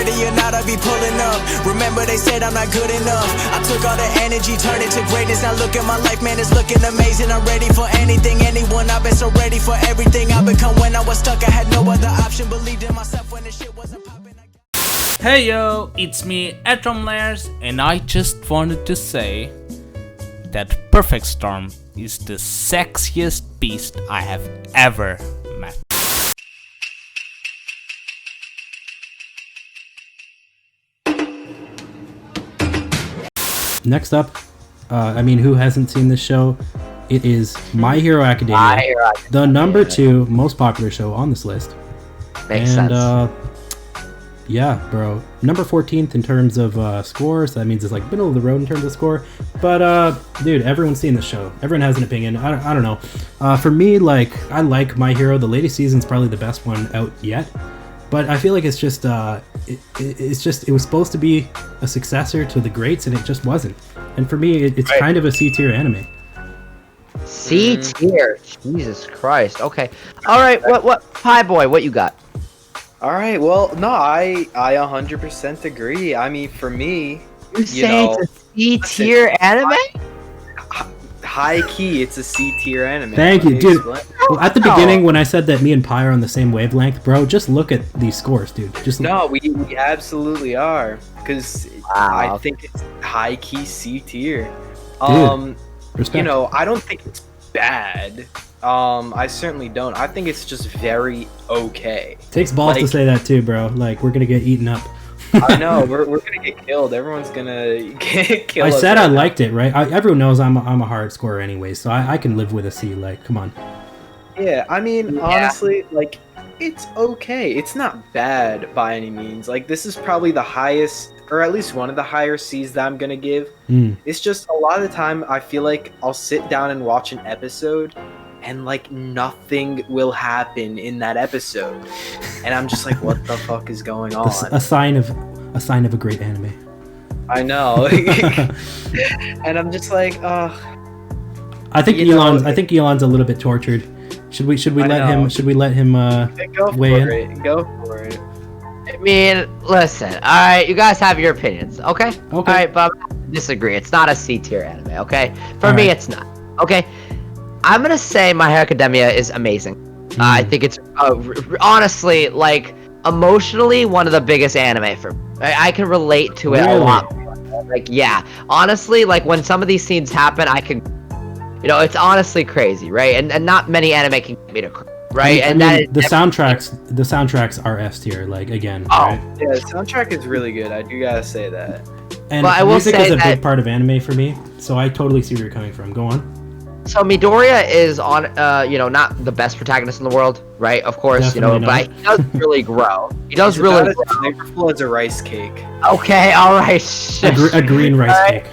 ready or not, I'll be pulling up. Remember they said I'm not good enough. I took all the energy, turned it to greatness. Now look at my life, man, it's looking amazing. I'm ready for anything, anyone. I've been so ready for everything I become. When I was stuck, I had no other option. Believed in myself when the shit wasn't popping. Hey yo, it's me, Atomlayers, and I just wanted to say that Perfect Storm is the sexiest beast I have ever met. Next up, who hasn't seen this show? It is My Hero Academia, the number 2 most popular show on this list. Makes sense. Yeah, bro. Number 14th in terms of score, so that means it's like middle of the road in terms of score. But, dude, everyone's seen this show. Everyone has an opinion. I don't know. For me, like, I like My Hero. The latest season's probably the best one out yet. But I feel like it's just, it was supposed to be a successor to The Greats, and it just wasn't. And for me, it's kind of a C-tier anime. C-tier? Jesus Christ. Okay. All right, what, Pie Boy, what you got? All right, well, no, I 100% agree. I mean, for me, you say it's a C-tier anime? High key, it's a C-tier anime. Thank you, dude. Well, at the beginning, when I said that me and Pi are on the same wavelength, bro, just look at these scores, dude. No, we absolutely are, because I think it's high key C-tier. Respect. You know, I don't think it's bad. I certainly don't. I think it's just very okay. Takes balls to say that too, bro. Like, we're gonna get eaten up. I know, we're gonna get killed. Everyone's gonna get killed. I said I liked it, right? Everyone knows I'm a hard scorer anyway, so I can live with a C. Like, come on. Yeah, I mean, honestly, like, it's okay. It's not bad by any means. Like, this is probably the highest, or at least one of the higher C's that I'm gonna give. It's just a lot of the time I feel like I'll sit down and watch an episode and like nothing will happen in that episode, and I'm just like, what the fuck is going on? A sign of a great anime. I know. And I'm just like, I think Elon's a little bit tortured. Should we let him weigh in? Go for it. I mean, listen, alright, you guys have your opinions, okay? Alright, but I disagree. It's not a C-tier anime, okay? For me, it's not. Okay? I'm gonna say My Hero Academia is amazing. I think it's honestly, like, emotionally one of the biggest anime for me. I can relate to it a lot. Like, yeah, honestly, like when some of these scenes happen, I can, you know, it's honestly crazy, right? And not many anime can get me to cry, right? The soundtracks are S tier, like, again. Right? Yeah, the soundtrack is really good. I do gotta say that. And music is a big part of anime for me, so I totally see where you're coming from. Go on. So Midoriya is on, not the best protagonist in the world, right? Of course, Definitely but he does really grow. He does really grow. Flavorful as a rice cake. Okay, all right. A green rice cake.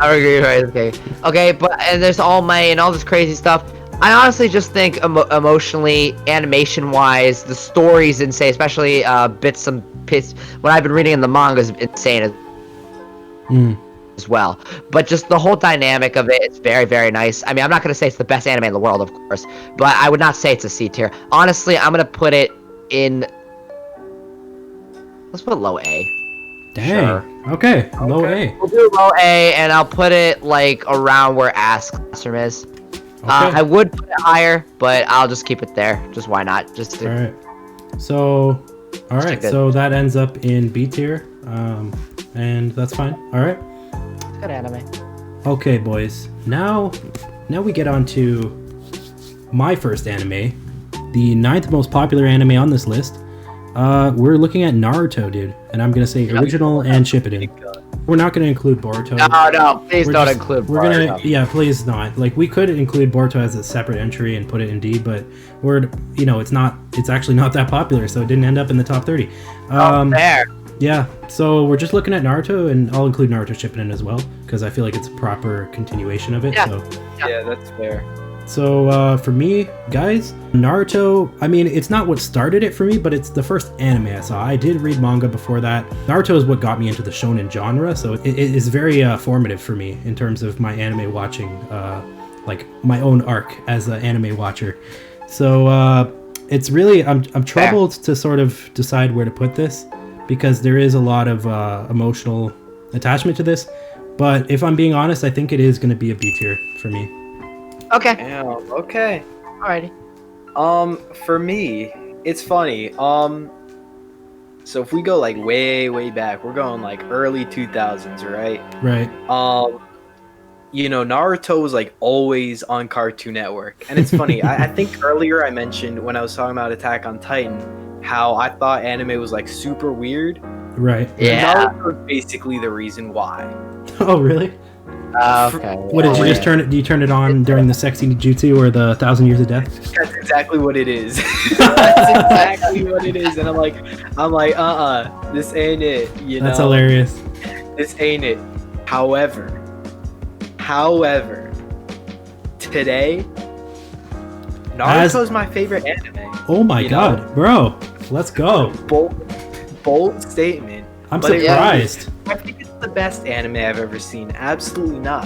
A green rice cake. Okay, and there's All Might and all this crazy stuff. I honestly just think emotionally, animation-wise, the story's insane, especially bits what I've been reading in the manga is insane as well. But just the whole dynamic of it, it's very, very nice. I mean, I'm not going to say it's the best anime in the world, of course, but I would not say it's a C tier. Honestly, I'm going to put it in... Let's put low A. Dang. Sure. Okay, low A. We'll do low A, and I'll put it, like, around where Ass Classroom is. Okay. I would put it higher, but I'll just keep it there. Just why not? Alright. So, so that ends up in B tier, and that's fine. Alright. Good anime. Okay, boys. Now we get on to my first anime, the 9th most popular anime on this list. We're looking at Naruto, dude, and I'm gonna say original and Shippuden. We're not gonna include Boruto. No, please don't include Boruto. Please not. Like, we could include Boruto as a separate entry and put it in D, but it's actually not that popular, so it didn't end up in the top 30. There. Yeah, so we're just looking at Naruto, and I'll include Naruto Shippuden as well, because I feel like it's a proper continuation of it. Yeah, yeah, that's fair. So, for me, guys, Naruto, I mean, it's not what started it for me, but it's the first anime I saw. I did read manga before that. Naruto is what got me into the Shounen genre, so it is very formative for me in terms of my anime watching, like my own arc as an anime watcher. So, it's really, I'm troubled to sort of decide where to put this, because there is a lot of emotional attachment to this. But if I'm being honest, I think it is going to be a B tier for me. Okay. Damn, okay. Alrighty. For me, it's funny. So if we go like way back, we're going like early 2000s, right? Right. Naruto was like always on Cartoon Network, and it's funny. I think earlier I mentioned when I was talking about Attack on Titan how I thought anime was like super weird. Right. Yeah. Naruto is basically the reason why. Oh, really? Okay. What did you just turn it? Do you turn it on during the sexy jutsu or the 1,000 Years of Death? That's exactly what it is. That's exactly what it is, and I'm like, this ain't it. That's hilarious. This ain't it. However, today, Naruto's my favorite anime. Oh my god, bro! Let's go. Bold statement. I'm But surprised. I think it's the best anime I've ever seen. Absolutely not.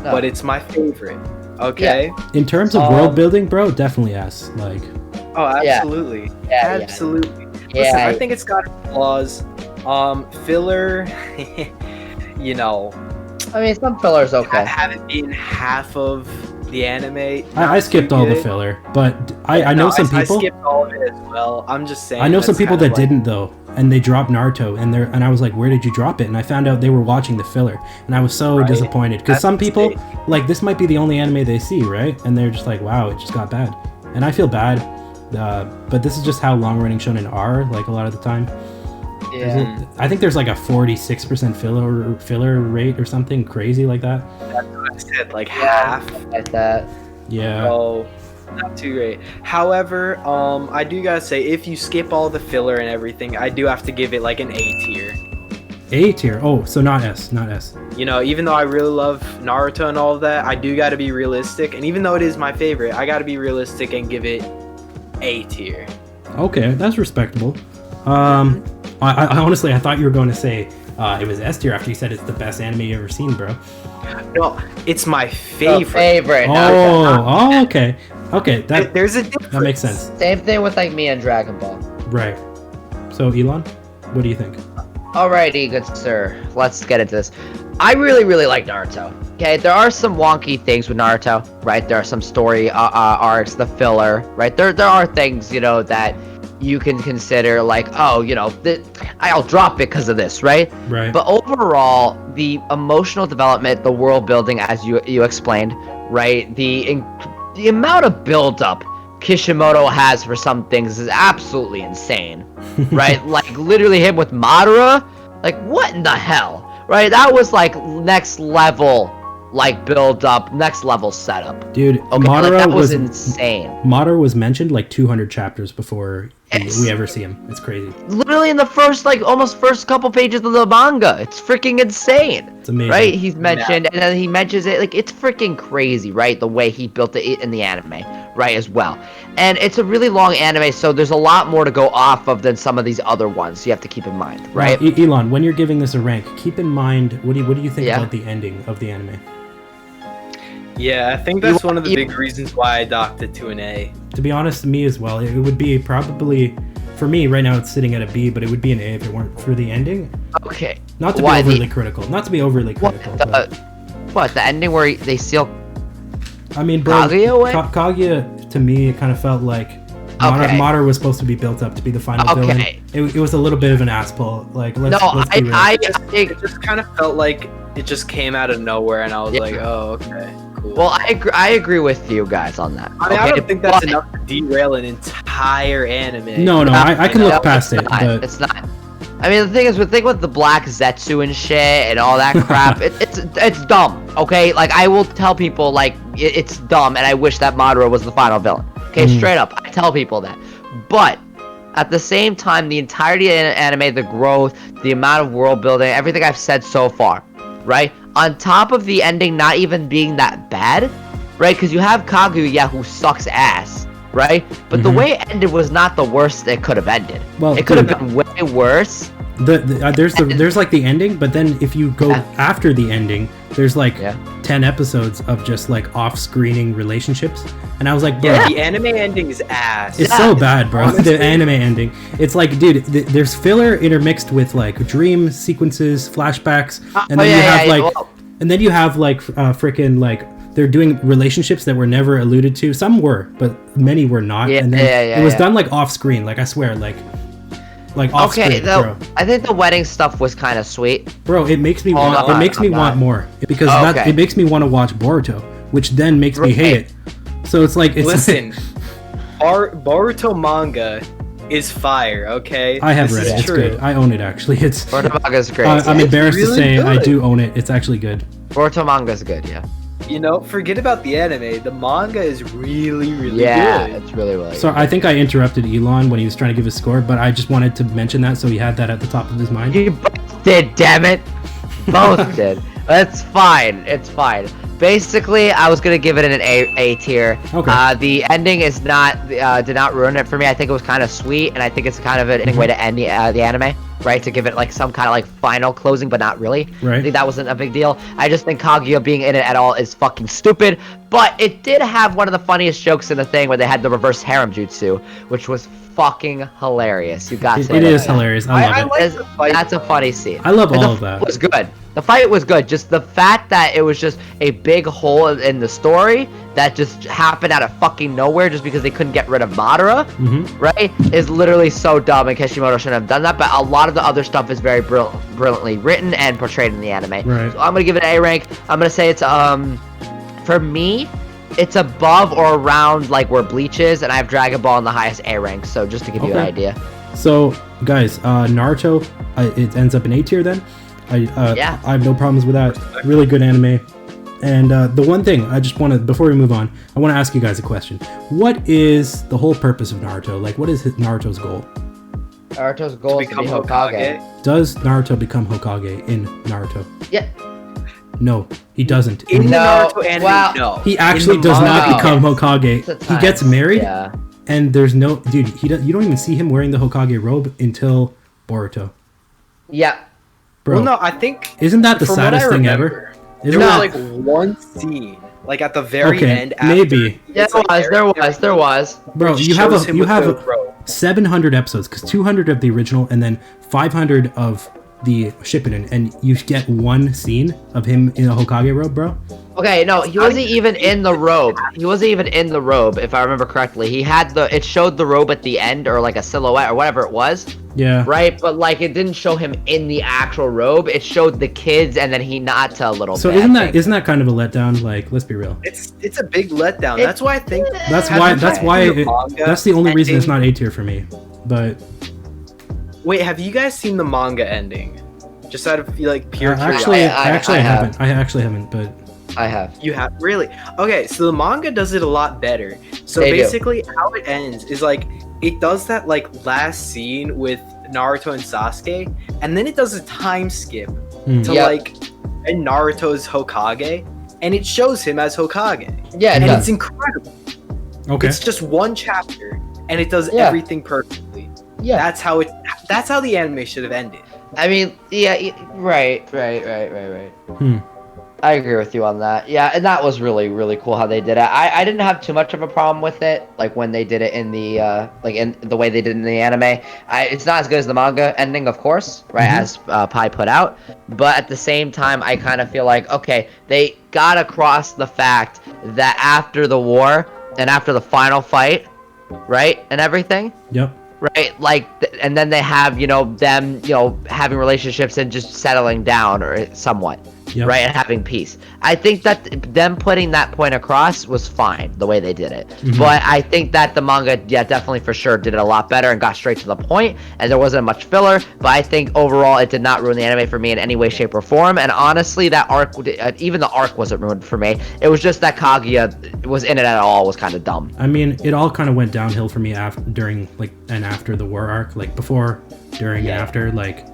No. But it's my favorite. Okay. In terms of world building, bro, definitely yes. Like, Oh, absolutely. Yeah, Absolutely. Yeah. Listen, I think it's got flaws. Filler. I mean, some filler's I okay. haven't been half of the anime. I skipped all the filler, but I know some I people. skipped all of it as well. I'm just saying. I know some that's people kind that of didn't though, and they dropped Naruto, and I was like, where did you drop it? And I found out they were watching the filler, and I was so Right. disappointed because That's some a people mistake. like this might be the only anime they see, right? And they're just like, wow, it just got bad, and I feel bad, but this is just how long running shonen are. Like a lot of the time, I think there's like a 46% filler rate or something crazy like that. That's what I said, like half. Like that. Yeah. So not too great. However, I do gotta say, if you skip all the filler and everything, I do have to give it like an A tier. A tier. Oh, so not S, not S. Even though I really love Naruto and all of that, I do gotta be realistic. And even though it is my favorite, I gotta be realistic and give it A tier. Okay, that's respectable. I honestly, I thought you were going to say it was S tier after you said it's the best anime you ever seen, bro. No, it's my The favorite. favorite. Oh, okay. Okay, There's a difference. that makes sense. Same thing with like me and Dragon Ball. Right. So, Elon, what do you think? Alrighty, good sir. Let's get into this. I really like Naruto. Okay, there are some wonky things with Naruto, right? There are some story arcs, the filler, right? There are things, that you can consider like, oh, I'll drop it because of this, right? Right. But overall, the emotional development, the world building, as you explained, right? The amount of build-up Kishimoto has for some things is absolutely insane, right? Like literally him with Madara, like what in the hell, right? That was like next level, like build up, next level setup. Dude, Okay, Madara that was was insane. Madara was mentioned like 200 chapters before we ever see him. It's crazy. Literally in the first couple pages of the manga, it's freaking insane. It's amazing. Right? He's mentioned, and then he mentions it, like, it's freaking crazy, right? The way he built it in the anime, right, as well. And it's a really long anime, so there's a lot more to go off of than some of these other ones you have to keep in mind, right? Elon, when you're giving this a rank, keep in mind, what do you think Yeah. about the ending of the anime? Yeah, I think that's one of the big reasons why I docked it to an A. To be honest, me as well. It would be probably, for me, right now it's sitting at a B, but it would be an A if it weren't for the ending. Okay. Not to Why, be overly critical. Not to be overly critical. What, the ending where they seal I mean, bro, Kaguya away? Kaguya, to me, it kind of felt like Okay. Madara was supposed to be built up to be the final villain. It was a little bit of an ass pull. Like, let's be real. It just kind of felt like it just came out of nowhere, and I was like, oh, okay, cool. Well, I agree with you guys on that. I mean, I don't think that's enough to derail an entire anime. No, I can look past it, but it's not. I mean, the thing is, with the Black Zetsu and shit and all that crap, it's dumb. Okay, like I will tell people like it's dumb, and I wish that Madara was the final villain. Okay, straight up, I tell people that. But at the same time, the entirety of the anime, the growth, the amount of world building, everything I've said so far, right? On top of the ending not even being that bad, right? Because you have Kaguya who sucks ass, right? But the way it ended was not the worst it could have ended. Well, it could have been way worse. there's like the ending, but then if you go after the ending, there's like 10 episodes of just like off-screening relationships, and I was like, bro, Yeah, the anime ending is ass. it's so bad, bro. The anime ending, it's like, dude, there's filler intermixed with like dream sequences, flashbacks, and then and then you have like freaking like they're doing relationships that were never alluded to. Some were, but many were not. And then it was done like off screen, like I swear, like off screen, bro. I think the wedding stuff was kind of sweet. Bro, it makes me want more because it makes me want to watch Boruto, which then makes me hate it. So it's like listen, Boruto manga is fire. Okay, I have read it. It's good. I own it actually. It's Boruto manga is great. I'm embarrassed to say I do own it. It's actually good. Boruto manga is good. Yeah. You know, forget about the anime. The manga is really good. Yeah, it's really good. So I think I interrupted Elon when he was trying to give his score, but I just wanted to mention that so he had that at the top of his mind. You both did, damn it. Both did. It's fine. It's fine. Basically, I was gonna give it an A tier. Okay. The ending is not did not ruin it for me. I think it was kind of sweet, and I think it's kind of an way to end the anime, right? To give it like some kind of like final closing, but not really. Right. I think that wasn't a big deal. I just think Kaguya being in it at all is fucking stupid. But it did have one of the funniest jokes in the thing where they had the reverse harem jutsu, which was fucking hilarious. You got to. It is hilarious. I love it. That's a funny scene. I love all of that. It was good. The fight was good. Just the fact that it was just a big hole in the story that just happened out of fucking nowhere just because they couldn't get rid of Madara, right? Is literally so dumb, and Kishimoto shouldn't have done that. But a lot of the other stuff is very brilliantly written and portrayed in the anime. Right. So I'm gonna give it an A rank. I'm gonna say it's for me, it's above or around like where Bleach is, and I have Dragon Ball in the highest A rank. So just to give you an idea. So guys, Naruto, it ends up in A tier then. I have no problems with that. Really good anime. And the one thing I just want to, before we move on, I want to ask you guys a question. What is the whole purpose of Naruto? Like, what is Naruto's goal? Naruto's goal is to be Hokage. Does Naruto become Hokage in Naruto? Yeah. No, he doesn't. In the Naruto anime, no. He actually does not become Hokage. He gets married, and there's no... Dude, you don't even see him wearing the Hokage robe until Boruto. Yeah. Bro, well, no, I think... Isn't that the saddest thing ever? There was like one scene, like at the very end. After, maybe. Yeah, there was. Bro, you have 700 episodes, because 200 of the original and then 500 of the Shippuden, and you get one scene of him in a Hokage robe, bro. Okay, no, he wasn't even in the robe. He wasn't even in the robe, if I remember correctly. He had it showed the robe at the end, or like a silhouette, or whatever it was. Yeah. Right, but like it didn't show him in the actual robe. It showed the kids, and then he nodded a little bit. So isn't that kind of a letdown? Like, let's be real. It's a big letdown. That's why I think. That's the only reason it's not A tier for me. But wait, have you guys seen the manga ending? Just out of like pure curiosity. I haven't. I actually haven't, but I have. You have? Really? Okay, so the manga does it a lot better. So basically, how it ends is like it does that like last scene with Naruto and Sasuke, and then it does a time skip to like and Naruto's Hokage, and it shows him as Hokage. Yeah, and it's incredible. Okay. It's just one chapter, and it does everything perfectly. Yeah. That's how the anime should have ended. I mean, right. I agree with you on that. Yeah, and that was really, really cool how they did it. I didn't have too much of a problem with it, like when they did it in the like in the way they did it in the anime. It's not as good as the manga ending, of course, right? As Pi put out, but at the same time, I kind of feel like okay, they got across the fact that after the war and after the final fight, right, and everything. Yep. Right, like, and then they have, them, having relationships and just settling down or somewhat, right, and having peace. I think that them putting that point across was fine, the way they did it. But I think that the manga, definitely for sure did it a lot better and got straight to the point, and there wasn't much filler, but I think overall it did not ruin the anime for me in any way, shape, or form, and honestly, that arc, even the arc wasn't ruined for me. It was just that Kaguya was in it at all was kind of dumb. I mean, it all kind of went downhill for me after the war arc, like before, during, and after, like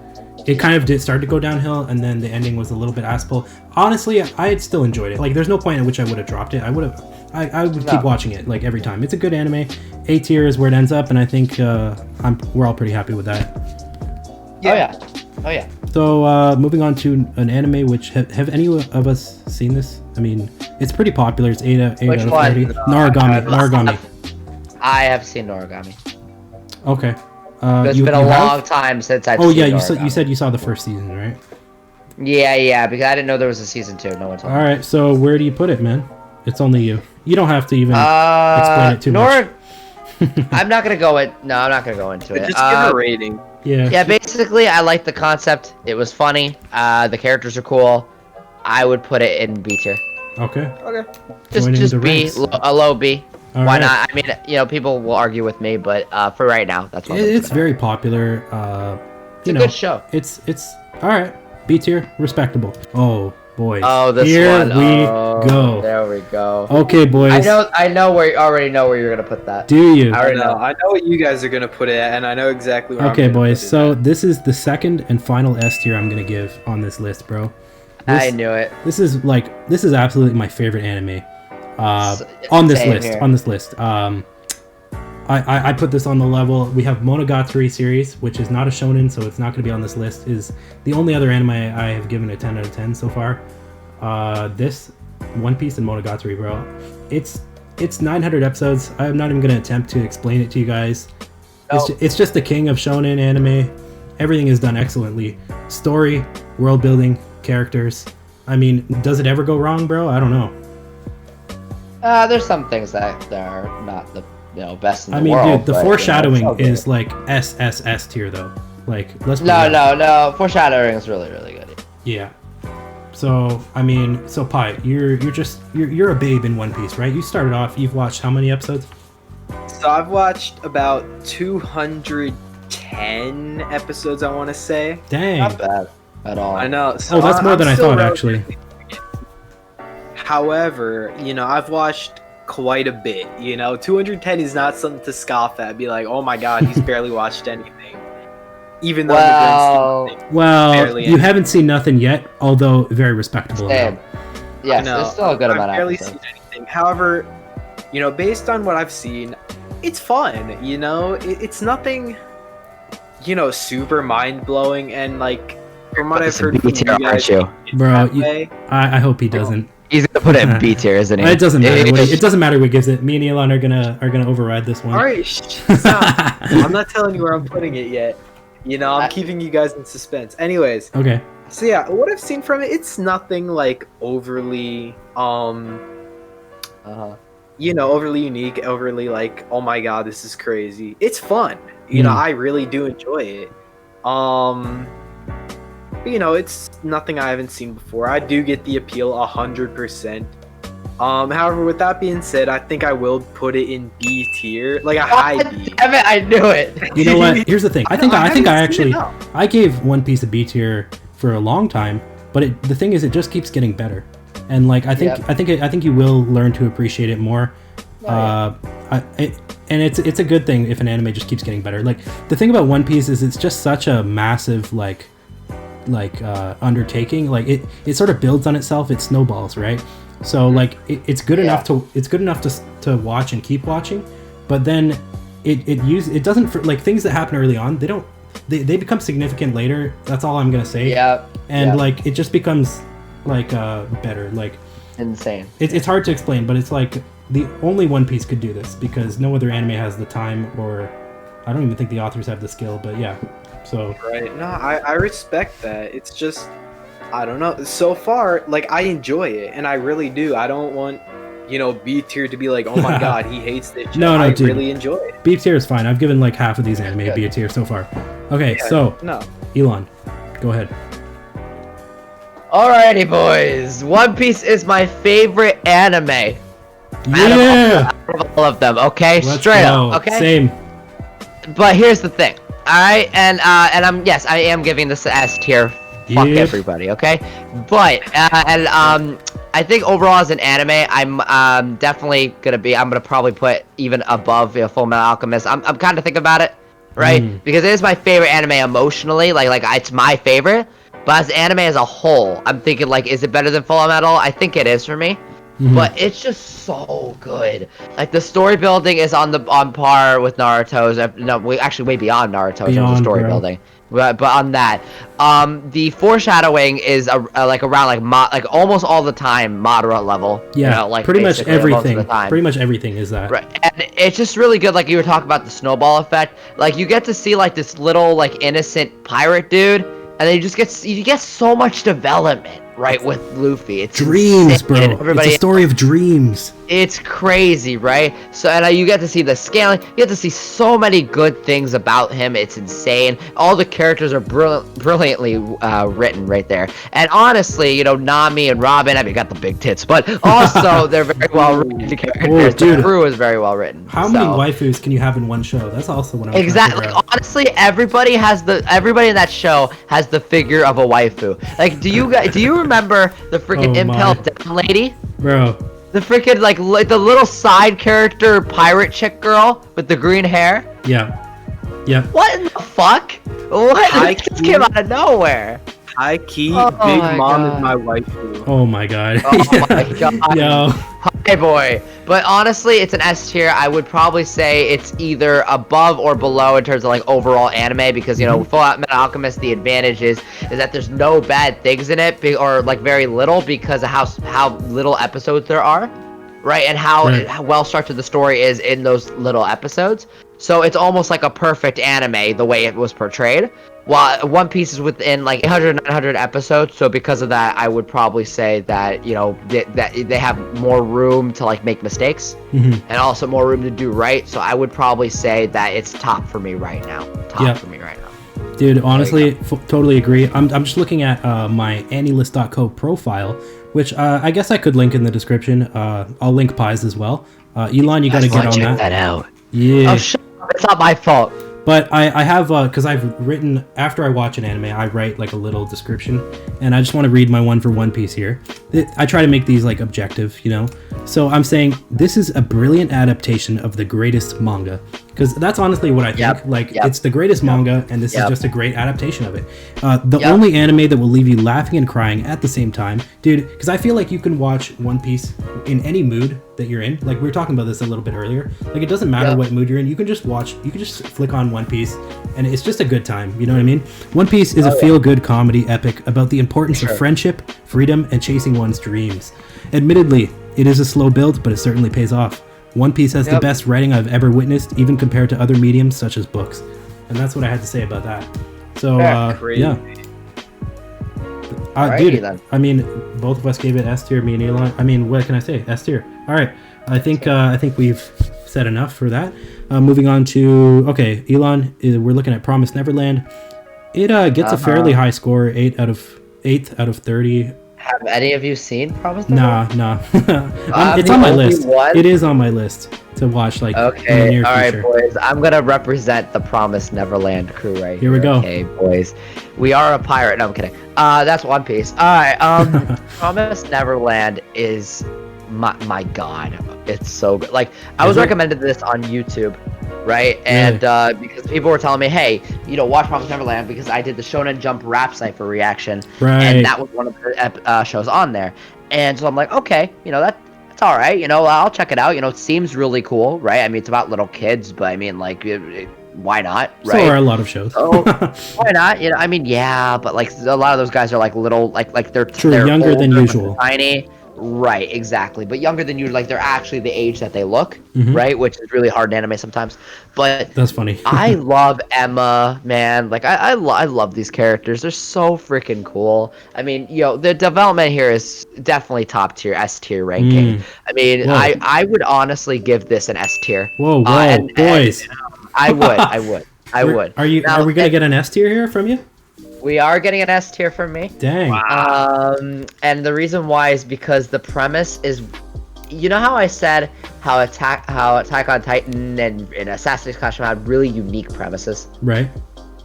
it kind of did start to go downhill, and then the ending was a little bit assable. Honestly, I had still enjoyed it. Like, there's no point at which I would have dropped it. I would keep watching it like every time. It's a good anime. A tier is where it ends up, and I think we're all pretty happy with that. Oh yeah. So moving on to an anime which have any of us seen this? I mean, it's pretty popular. It's 8 out Which of one? 30. Noragami. I have seen Noragami. Okay. It's been a long time since I've Oh seen yeah, Noragami. you said you saw the first season, right? Yeah, because I didn't know there was a season 2. No one told me. All right, so where do you put it, man? It's only you. You don't have to even explain it too much. I'm not gonna go in. No, I'm not gonna go into it. Just give a rating. Yeah. Yeah, basically, I like the concept. It was funny. The characters are cool. I would put it in B tier. Okay. Okay. Joining Just the B, ranks. a low B. All Why right. not? I mean, people will argue with me, but for right now, that's what I'm It's gonna very popular. It's a good show. It's all right. B tier, respectable. Oh, boys. Oh, this Here one. we Oh, go. There we go. Okay, boys. I already know where you're gonna put that. Do you? I I already know. know. I know what you guys are gonna put it at, and I know exactly where Okay, I'm gonna boys. put it So at. this is the second and final S tier I'm gonna give on this list, bro. I knew it. This is absolutely my favorite anime. S- On this same list. here. On this list. I put this on the level. We have Monogatari series, which is not a shonen, so it's not going to be on this list. Is the only other anime I have given a 10 out of 10 so far. This, One Piece and Monogatari, bro. It's 900 episodes. I'm not even going to attempt to explain it to you guys. It's just the king of shonen anime. Everything is done excellently. Story, world building, characters. I mean, does it ever go wrong, bro? I don't know. There's some things that are not the best in the I mean, world. dude, the but, foreshadowing it's okay. is like S tier though. Like, let's be No, real. foreshadowing is really, really good. Yeah. So I mean, so Pi, you're a babe in One Piece, right? You started off. You've watched how many episodes? So I've watched about 210 episodes, I want to say. Dang. Not bad at all. I know. So Oh, that's more I'm than I still thought, relatively- actually. However, I've watched quite a bit. 210 is not something to scoff at. Be like, oh my god, he's barely watched anything. Even though in the grand scheme of things, Well, barely you anything. haven't seen nothing yet, although very respectable. Same. amount. Yes, I know, there's still a good amount I've of barely episodes. seen anything. However, based on what I've seen, it's fun. It's nothing, super mind blowing, and like from what I've This in heard B from you tier, guys, aren't you? Bro, that you- way. I hope he doesn't. He's gonna put it in B tier, isn't he? It doesn't matter. It doesn't matter what gives it. Me and Elon are gonna override this one. All right, stop. I'm not telling you where I'm putting it yet. I'm keeping you guys in suspense. Anyways, Okay. so yeah, what I've seen from it, it's nothing like overly, overly unique, overly like, oh my god, this is crazy. It's fun. I really do enjoy it. It's nothing I haven't seen before. I do get the appeal 100%. However, with that being said, I think I will put it in B tier, like a high B. Damn it, I knew it. You know what? Here's the thing. I think I haven't actually seen it, no. I gave One Piece a B tier for a long time, but the thing is, it just keeps getting better, and like I think you will learn to appreciate it more. And it's a good thing if an anime just keeps getting better. Like the thing about One Piece is it's just such a massive undertaking. Like it sort of builds on itself. It snowballs, right? So like it's good enough to watch and keep watching, but then it doesn't like things that happen early on. They become significant later. That's all I'm gonna say. Yeah. And like it just becomes like better. Like Insane. it's hard to explain, but it's like the only One Piece could do this because no other anime has the time, or I don't even think the authors have the skill. But yeah, so Right. No, I respect that. It's just, I don't know. So far, like, I enjoy it, and I really do. I don't want, B tier to be like, oh my god, he hates this shit. No, I dude. really enjoy it. B tier is fine. I've given like half of these anime a B tier so far. Okay, Yeah, so no. Elon, go ahead. Alrighty, boys. One Piece is my favorite anime. Yeah, Out of all of them, okay? let's Straight go. up, okay? Same. But here's the thing. Alright, and I am giving this a S tier. Fuck Yep. everybody, okay? But I think overall as an anime, I'm definitely I'm gonna probably put even above Full Metal Alchemist. I'm kind of thinking about it, right? Because it is my favorite anime emotionally, like it's my favorite. But as anime as a whole, I'm thinking like, is it better than Full Metal? I think it is for me. But it's just so good. Like the story building is on par with Naruto's. No, actually way beyond Naruto's in terms of Beyond, story bro. building. But on that, the foreshadowing is like around like almost all the time moderate level. Yeah, you know, like pretty much basically most of everything. the time. Pretty much everything is that. Right, and it's just really good. Like you were talking about the snowball effect. Like you get to see like this little like innocent pirate dude, and then you get so much development. Right, with Luffy, it's dreams, insane. bro. Everybody, it's a story of dreams. It's crazy, right? So, and you get to see the scaling. You get to see so many good things about him. It's insane. All the characters are brilliantly written right there. And honestly, you know, Nami and Robin, I mean, got the big tits, but also they're very well written characters. Oh, dude. The crew is very well written. How many waifus can you have in one show? That's also what I'm exactly. Like, honestly, everybody in that show has the figure of a waifu. Like, do you remember the freaking Impel Down lady? Bro. The freaking like the little side character pirate chick girl with the green hair. Yeah. Yeah. What in the fuck? What? This came out of nowhere. High key, Oh Big my Mom God. is my waifu. Oh my god. Oh my god. Yo. Hi boy. But honestly, it's an S tier. I would probably say it's either above or below in terms of like overall anime because you know, Full Metal Alchemist, the advantage is that there's no bad things in it or like very little because of how little episodes there are, right? And how well structured the story is in those little episodes. So it's almost like a perfect anime the way it was portrayed. While One Piece is within like 800, 900 episodes, so because of that, I would probably say that, you know, that they have more room to like make mistakes and also more room to do right. So I would probably say that it's top for me right now. Top for me right now. Dude, honestly, totally agree. I'm just looking at my Anilist.co profile, which I guess I could link in the description. I'll link Pies as well. Elon, you gotta get on check that. that out. Yeah. Oh, shut up. It's not my fault. But I have, because I've written, after I watch an anime, I write like a little description, and I just want to read my one for One Piece here. I try to make these like objective, you know? So I'm saying, this is a brilliant adaptation of the greatest manga. Because that's honestly what I think. It's the greatest manga, and this is just a great adaptation of it. The only anime that will leave you laughing and crying at the same time. Dude, because I feel like you can watch One Piece in any mood that you're in. Like, we were talking about this a little bit earlier. Like, it doesn't matter what mood you're in. You can just flick on One Piece, and it's just a good time. You know what I mean? One Piece is a feel-good comedy epic about the importance of friendship, freedom, and chasing one's dreams. Admittedly, it is a slow build, but it certainly pays off. One Piece has the best writing I've ever witnessed, even compared to other mediums such as books. And that's what I had to say about that. So, yeah. Dude, I mean, both of us gave it S tier, me and Elon. I mean, what can I say? S tier. All right. I think we've said enough for that. Moving on to, Elon, we're looking at Promised Neverland. It gets a fairly high score, 8 out of 30. Have any of you seen Promised Neverland? Nah. It's on my list. It is on my list to watch, like, in the near future. All right, boys. I'm gonna represent the Promised Neverland crew right here. Here we go. Okay, boys. We are a pirate. No, I'm kidding. That's One Piece. All right. Promised Neverland is my god. It's so good. Like, I was recommended this on YouTube, right? And because people were telling me, hey, you know, watch Promised Neverland because I did the Shonen Jump Rap Cypher reaction, and that was one of the shows on there. And so I'm like, okay, you know, that's all right. You know, I'll check it out. You know, it seems really cool, right? I mean, it's about little kids, but I mean, like, why not, right? So are a lot of shows. So why not? You know, I mean, yeah, but like a lot of those guys are like little, like they're younger than older, usual, tiny. Right, exactly. But younger than you, like they're actually the age that they look, right? Which is really hard in anime sometimes. But that's funny. I love Emma, man. Like I love these characters. They're so freaking cool. I mean, you know, the development here is definitely top tier, S tier ranking. I mean, I would honestly give this an S tier. Whoa, boys! And, I would. Are we gonna get an S tier here from you? We are getting an S tier from me. Dang. And the reason why is because the premise is, you know how I said how Attack on Titan and Assassin's Creed had really unique premises? Right.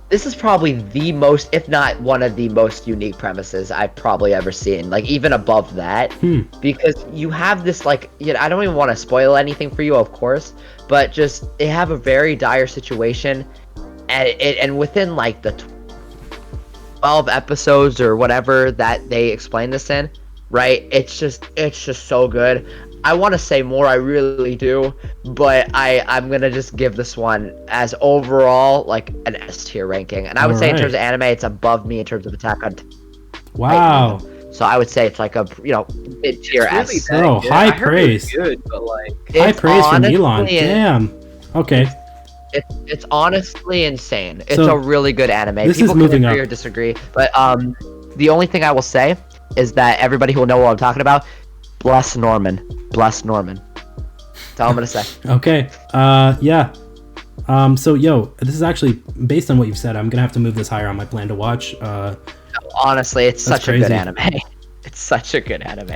This is probably the most, if not one of the most unique premises I've probably ever seen. Like, even above that. Because you have this, like, you know, I don't even want to spoil anything for you, of course, but just, they have a very dire situation, and within, like, the 12 episodes or whatever that they explain this in, right? It's just so good. I want to say more, I really do, but I'm gonna just give this one as overall like an S tier ranking, and I would say in terms of anime, it's above me in terms of Attack on Titan. Wow. So I would say it's like a mid tier Really S. Bro, high praise. Good, but like High praise from Elon. Damn. Okay. It's honestly insane. It's So, a really good anime. this People is moving can agree up. or disagree, but the only thing I will say is that everybody who will know what I'm talking about, bless Norman. Bless Norman. That's all I'm gonna say. Okay. Yeah. So, yo, this is actually based on what you've said. I'm gonna have to move this higher on my plan to watch. Honestly, it's That's such a good crazy. anime. It's such a good anime.